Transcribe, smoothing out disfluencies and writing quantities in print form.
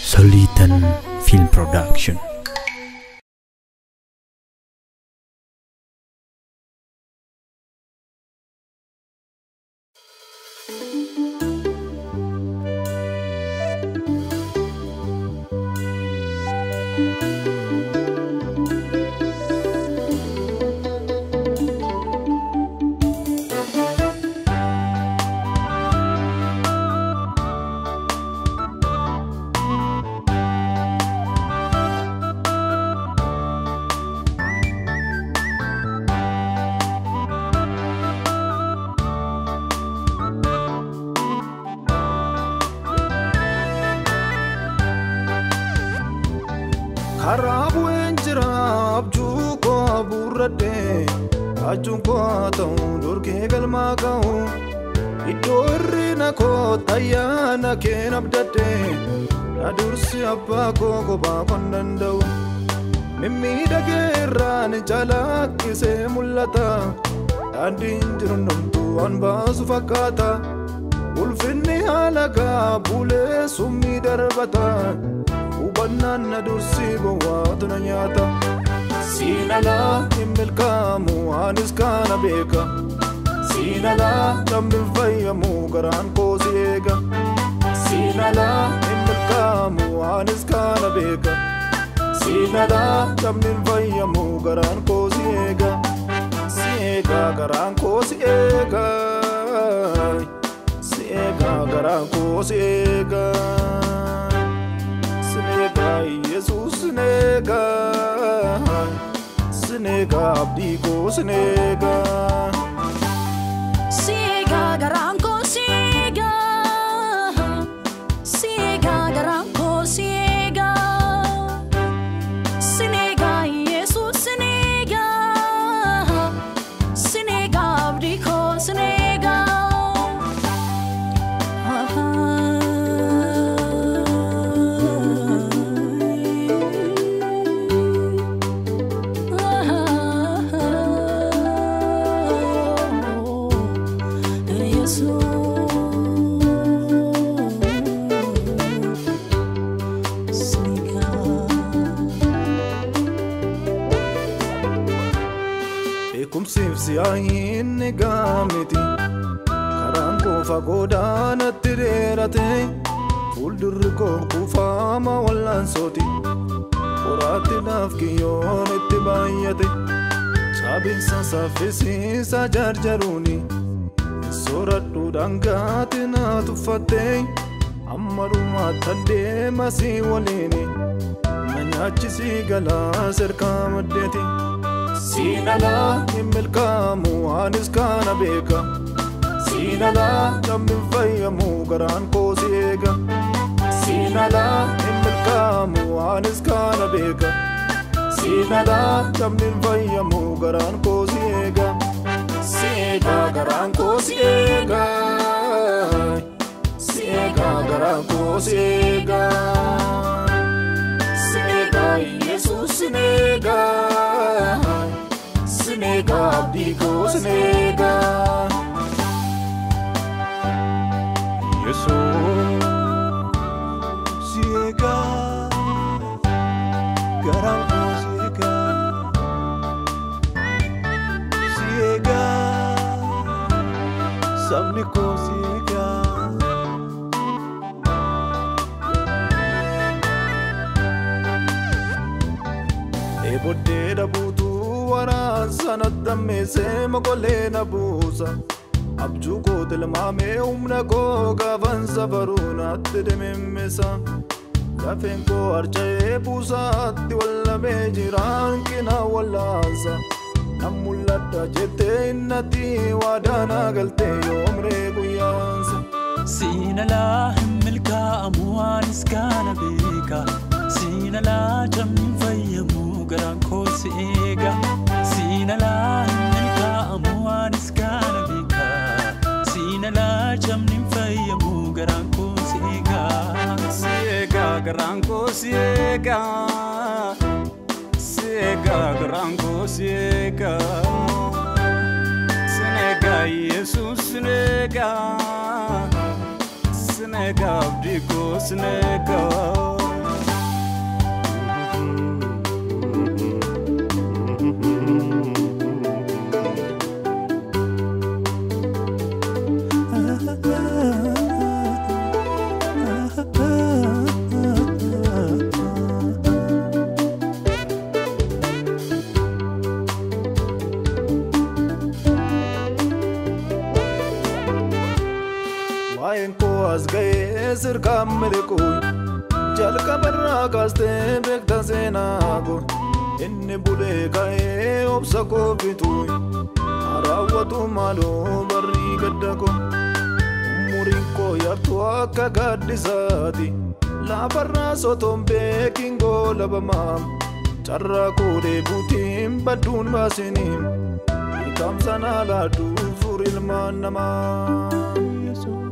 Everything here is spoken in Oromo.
Solitan Film Production. Harabu enjirab juko burade ajunko atau durke galma kau idorri na ko tayana kenabdate adursi abba ko ba kondandau mimmi dageran jalak se mulata adin jurnum tu anbasu fakata ulfinni halaga bule summi darbata Banana dursi bawa nyata Sinala imilkamu anis kana beka Sinala jambil fayamu garan ko siega Sinala imilkamu anis kana beka Sinala jambil fayamu garan ko siega Siega garan ko siega Siega garan ko siega Yesuus snega abdiko snega Siega garanko siega Siega garanko siega Snega Yesuus snega Snega abdiko snega Siyahin gamiti karan ko fagodana tirerate fuldur ko kufama wallan soti orati nafkiyon ittibayate sabin safisi sajarjaruni soratu dangatina tufate ammaruma tande masi walini nanyachisi gala serkamadeti Sinala imilkamu anis kana beka Sinala jambil fayamu garan ko siega Sinala imilkamu anis kana beka Sinala jambil fayamu garan ko siega Siega garan ko siega Siega garan ko siega Siega Yesuus snega Snega abdiko snega Yesuus siega garanko siega siega sabniko siega Ebode da butu wara sanat damme se magole na busa abju ko dil mame umna ko gavan sabaruna tedememesa lafen ko arche busa ti walla bejiran kina wallasa namullata jete innati wadana galte yomre guyansa Sinala milka amwan iskana beka Sinala jamin fayamu garan ko siega Sinala milka amwan iskana beka Sinala jamin fayamu garan ko siega Siega garan ko siega Siega garan ko siega Sinega Yesuus sinega abdiko sinega Sirkam melekoi jalka barra kaste bekta senako inni bule kae obsako bitui arawatu malo barri gaddako murinko yartu akka gaddisati la barra sotombe kingo labama charra kode butim badun basinim ikam sana la du furil manama Yesuus